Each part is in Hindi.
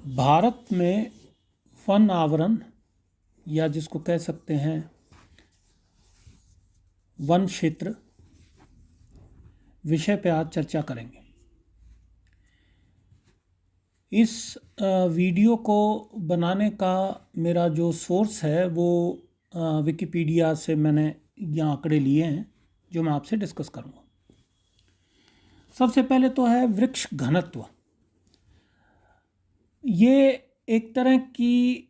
भारत में वन आवरण या जिसको कह सकते हैं वन क्षेत्र विषय पे आज चर्चा करेंगे। इस वीडियो को बनाने का मेरा जो सोर्स है वो विकिपीडिया से मैंने ये आंकड़े लिए हैं जो मैं आपसे डिस्कस करूँगा। सबसे पहले तो है वृक्ष घनत्व। ये एक तरह की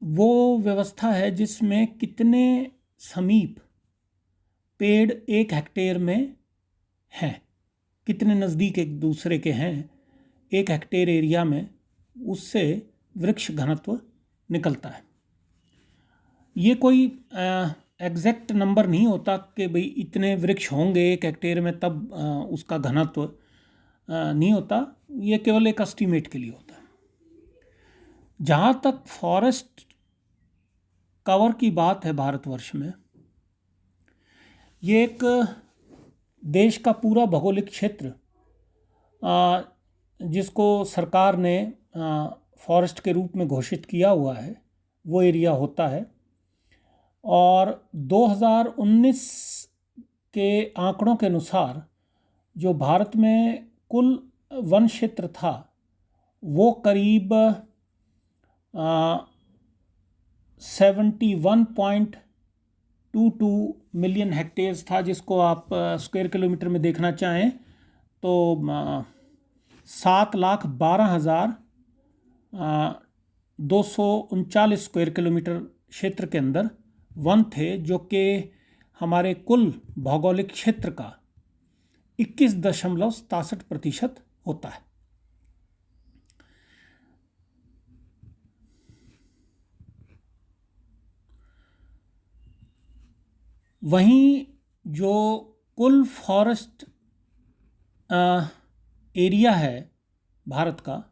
वो व्यवस्था है जिसमें कितने समीप पेड़ एक हेक्टेयर में हैं, कितने नज़दीक एक दूसरे के हैं एक हेक्टेयर एरिया में, उससे वृक्ष घनत्व निकलता है। ये कोई एग्जैक्ट नंबर नहीं होता कि भाई इतने वृक्ष होंगे एक हेक्टेयर में तब उसका घनत्व नहीं होता। ये केवल एक एस्टीमेट के लिए होता है। जहाँ तक फॉरेस्ट कवर की बात है भारतवर्ष में, ये एक देश का पूरा भौगोलिक क्षेत्र जिसको सरकार ने फॉरेस्ट के रूप में घोषित किया हुआ है वो एरिया होता है। और 2019 के आंकड़ों के अनुसार जो भारत में कुल वन क्षेत्र था वो करीब 71.22 मिलियन हेक्टेयर्स था, जिसको आप स्क्वायर किलोमीटर में देखना चाहें तो 7,12,239 स्क्वायर किलोमीटर क्षेत्र के अंदर वन थे, जो कि हमारे कुल भौगोलिक क्षेत्र का 21.67% होता है। वहीं जो कुल फॉरेस्ट एरिया है भारत का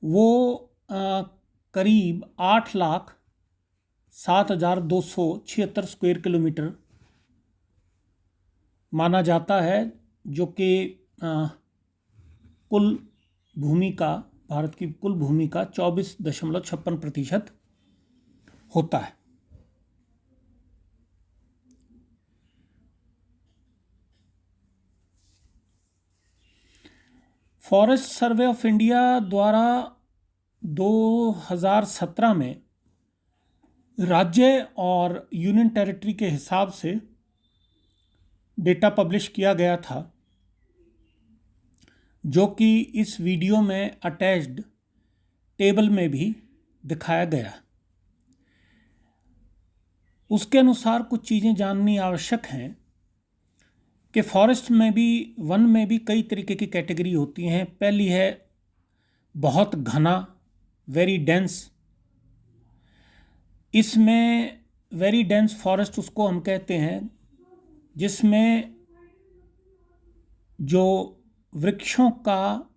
वो करीब 8,07,276 स्क्वायर किलोमीटर माना जाता है, जो कि कुल भूमि का, भारत की कुल भूमि का 24.56% होता है। फॉरेस्ट सर्वे ऑफ इंडिया द्वारा 2017 में राज्य और यूनियन टेरिटरी के हिसाब से डेटा पब्लिश किया गया था, जो कि इस वीडियो में अटैच्ड टेबल में भी दिखाया गया। उसके अनुसार कुछ चीज़ें जाननी आवश्यक हैं कि फॉरेस्ट में भी, वन में भी कई तरीके की कैटेगरी होती हैं। पहली है बहुत घना, वेरी डेंस। इसमें वेरी डेंस फॉरेस्ट उसको हम कहते हैं जिसमें जो वृक्षों का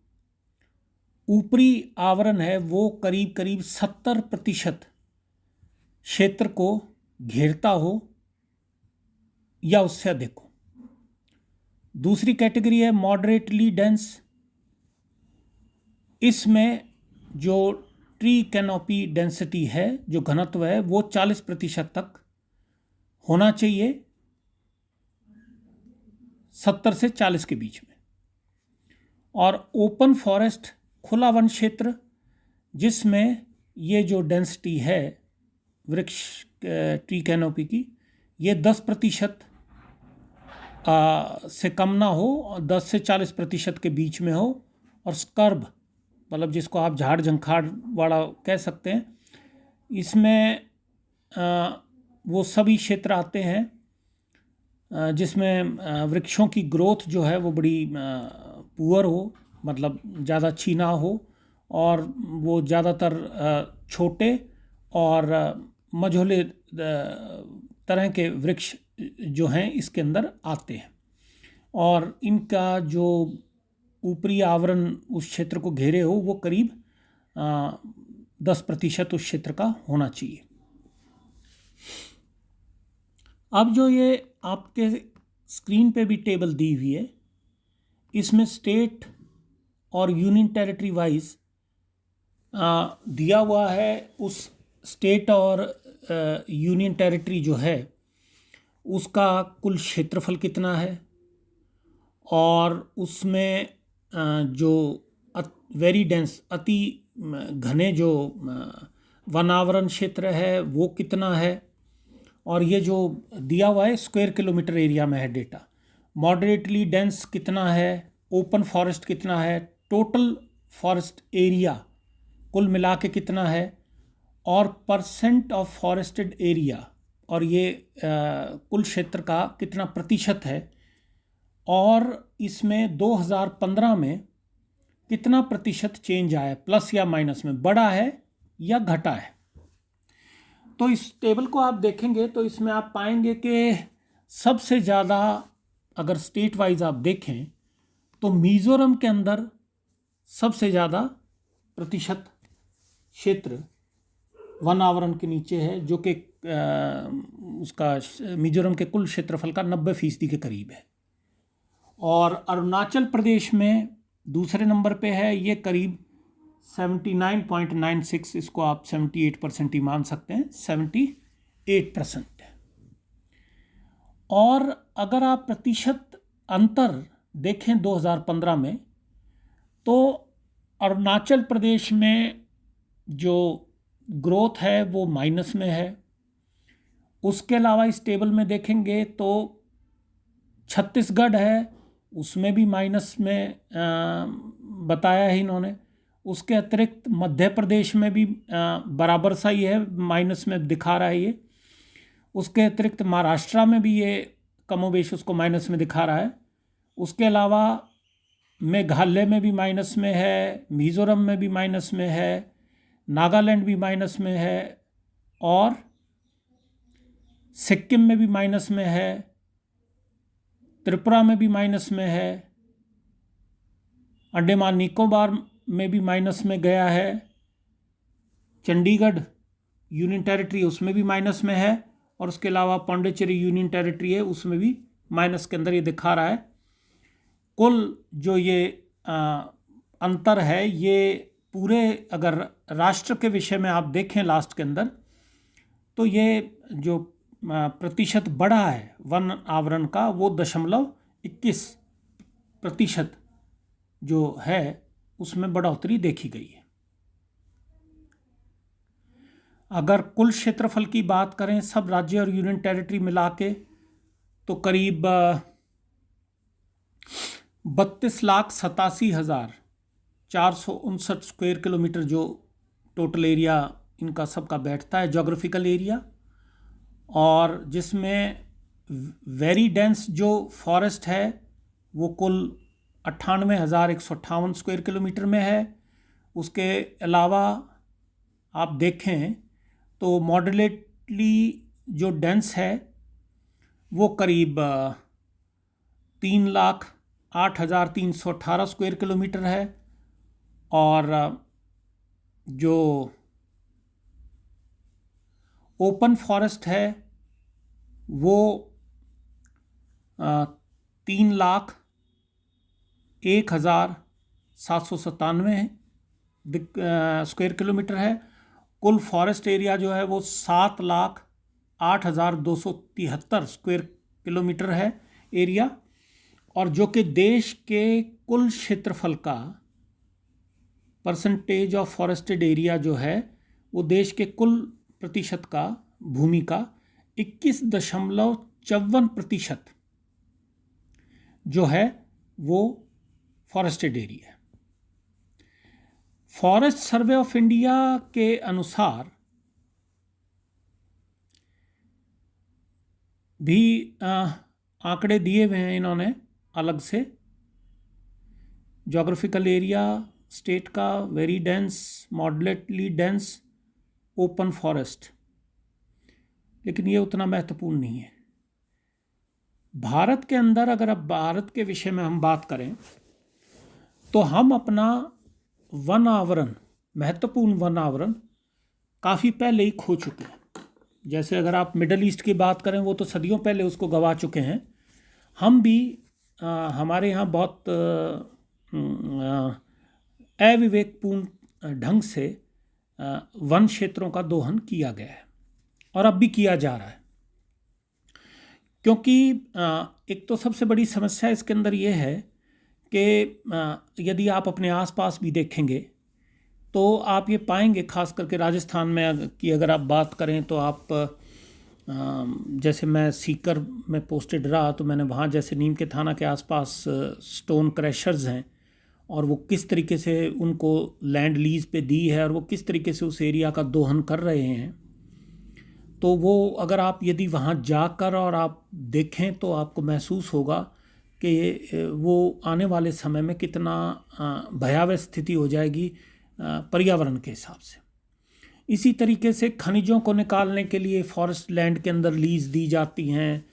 ऊपरी आवरण है वो करीब करीब 70% क्षेत्र को घेरता हो या उससे अधिक हो। दूसरी कैटेगरी है मॉडरेटली डेंस। इसमें जो ट्री कैनोपी डेंसिटी है, जो घनत्व है, वो 40% तक होना चाहिए, 70 से 40 के बीच में। और ओपन फॉरेस्ट, खुला वन क्षेत्र, जिसमें ये जो डेंसिटी है वृक्ष ट्री कैनोपी की, ये 10% से कम ना हो, 10 से 40% के बीच में हो। और स्कर्ब, मतलब जिसको आप झाड़ झंखाड़ वाला कह सकते हैं, इसमें वो सभी क्षेत्र आते हैं जिसमें वृक्षों की ग्रोथ जो है वो बड़ी पुअर हो, मतलब ज़्यादा अच्छी ना हो, और वो ज़्यादातर छोटे और मझोले तरह के वृक्ष जो हैं इसके अंदर आते हैं। और इनका जो ऊपरी आवरण उस क्षेत्र को घेरे हो वो करीब 10% उस क्षेत्र का होना चाहिए। अब जो ये आपके स्क्रीन पे भी टेबल दी हुई है, इसमें स्टेट और यूनियन टेरिटरी वाइज दिया हुआ है उस स्टेट और यूनियन टेरिटरी जो है उसका कुल क्षेत्रफल कितना है, और उसमें जो वेरी डेंस अति घने जो वनावरण क्षेत्र है वो कितना है, और ये जो दिया हुआ है स्क्वायर किलोमीटर एरिया में है डेटा। मॉडरेटली डेंस कितना है, ओपन फॉरेस्ट कितना है, टोटल फॉरेस्ट एरिया कुल मिला के कितना है, और परसेंट ऑफ फॉरेस्टेड एरिया, और ये कुल क्षेत्र का कितना प्रतिशत है, और इसमें 2015 में कितना प्रतिशत चेंज आया, प्लस या माइनस में, बढ़ा है या घटा है। तो इस टेबल को आप देखेंगे तो इसमें आप पाएंगे कि सबसे ज़्यादा अगर स्टेट वाइज आप देखें तो मिज़ोरम के अंदर सबसे ज़्यादा प्रतिशत क्षेत्र वन आवरण के नीचे है, जो कि उसका मिज़ोरम के कुल क्षेत्रफल का 90% के करीब है। और अरुणाचल प्रदेश में दूसरे नंबर पे है, ये करीब 79.96, इसको आप 78% ही मान सकते हैं, 78% है। और अगर आप प्रतिशत अंतर देखें 2015 में, तो अरुणाचल प्रदेश में जो ग्रोथ है वो माइनस में है। उसके अलावा इस टेबल में देखेंगे तो छत्तीसगढ़ है, उसमें भी माइनस में बताया है इन्होंने। उसके अतिरिक्त मध्य प्रदेश में भी बराबर सा ही है, माइनस में दिखा रहा है ये। उसके अतिरिक्त महाराष्ट्र में भी ये कमोबेश उसको माइनस में दिखा रहा है। उसके अलावा मेघालय में भी माइनस में है, मिज़ोरम में भी माइनस में है, नागालैंड भी माइनस में है, और सिक्किम में भी माइनस में है, त्रिपुरा में भी माइनस में है, अंडमान निकोबार में भी माइनस में गया है, चंडीगढ़ यूनियन टेरिटरी उसमें भी माइनस में है, और उसके अलावा पौंडीचेरी यूनियन टेरिटरी है उसमें भी माइनस के अंदर ये दिखा रहा है। कुल जो ये अंतर है, ये पूरे अगर राष्ट्र के विषय में आप देखें लास्ट के अंदर, तो ये जो प्रतिशत बढ़ा है वन आवरण का वो 0.21% जो है उसमें बढ़ोतरी देखी गई है। अगर कुल क्षेत्रफल की बात करें सब राज्य और यूनियन टेरिटरी मिला के, तो करीब 32,87,459 स्क्वायर किलोमीटर जो टोटल एरिया इनका सबका बैठता है, जोग्राफिकल एरिया, और जिसमें वेरी डेंस जो फॉरेस्ट है वो कुल 98,158 स्क्वायर किलोमीटर में है। उसके अलावा आप देखें तो मॉडरेटली जो डेंस है वो करीब 3,08,318 स्क्वायर किलोमीटर है, और जो ओपन फॉरेस्ट है वो 3,01,797 स्क्वायर किलोमीटर है। कुल फॉरेस्ट एरिया जो है वो 7,08,273 स्क्वायर किलोमीटर है एरिया, और जो कि देश के कुल क्षेत्रफल का परसेंटेज ऑफ फॉरेस्टेड एरिया जो है वो देश के कुल प्रतिशत का भूमि का 21.54% जो है वो फॉरेस्टेड एरिया है। फॉरेस्ट सर्वे ऑफ इंडिया के अनुसार भी आंकड़े दिए हुए हैं इन्होंने अलग से, जोग्राफिकल एरिया स्टेट का, very dense, moderately dense, open forest, लेकिन ये उतना महत्वपूर्ण नहीं है। भारत के अंदर अगर अब भारत के विषय में हम बात करें तो हम अपना वन आवरण, महत्वपूर्ण वन आवरण काफ़ी पहले ही खो चुके हैं। जैसे अगर आप मिडल ईस्ट की बात करें वो तो सदियों पहले उसको गंवा चुके हैं। हम भी हमारे यहाँ बहुत अविवेकपूर्ण ढंग से वन क्षेत्रों का दोहन किया गया है और अब भी किया जा रहा है। क्योंकि एक तो सबसे बड़ी समस्या इसके अंदर ये है कि यदि आप अपने आसपास भी देखेंगे तो आप ये पाएंगे, खास करके राजस्थान में की अगर आप बात करें तो आप जैसे मैं सीकर में पोस्टेड रहा तो मैंने वहाँ जैसे नीम के थाना के आसपास स्टोन क्रैशर्स हैं और वो किस तरीके से उनको लैंड लीज पे दी है और वो किस तरीके से उस एरिया का दोहन कर रहे हैं। तो वो अगर आप यदि वहाँ जाकर और आप देखें तो आपको महसूस होगा कि वो आने वाले समय में कितना भयावह स्थिति हो जाएगी पर्यावरण के हिसाब से। इसी तरीके से खनिजों को निकालने के लिए फॉरेस्ट लैंड के अंदर लीज दी जाती हैं,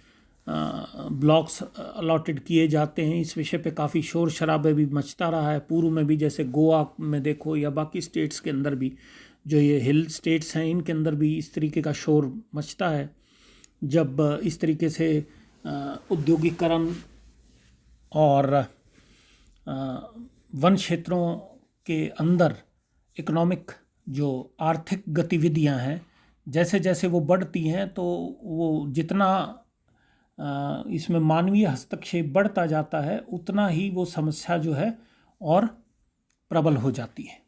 ब्लॉक्स अलॉटेड किए जाते हैं। इस विषय पे काफ़ी शोर शराबे भी मचता रहा है, पूर्व में भी, जैसे गोवा में देखो या बाकी स्टेट्स के अंदर भी, जो ये हिल स्टेट्स हैं इनके अंदर भी इस तरीके का शोर मचता है जब इस तरीके से औद्योगिकरण और वन क्षेत्रों के अंदर इकोनॉमिक जो आर्थिक गतिविधियां हैं जैसे जैसे वो बढ़ती हैं तो वो जितना इसमें मानवीय हस्तक्षेप बढ़ता जाता है उतना ही वो समस्या जो है और प्रबल हो जाती है।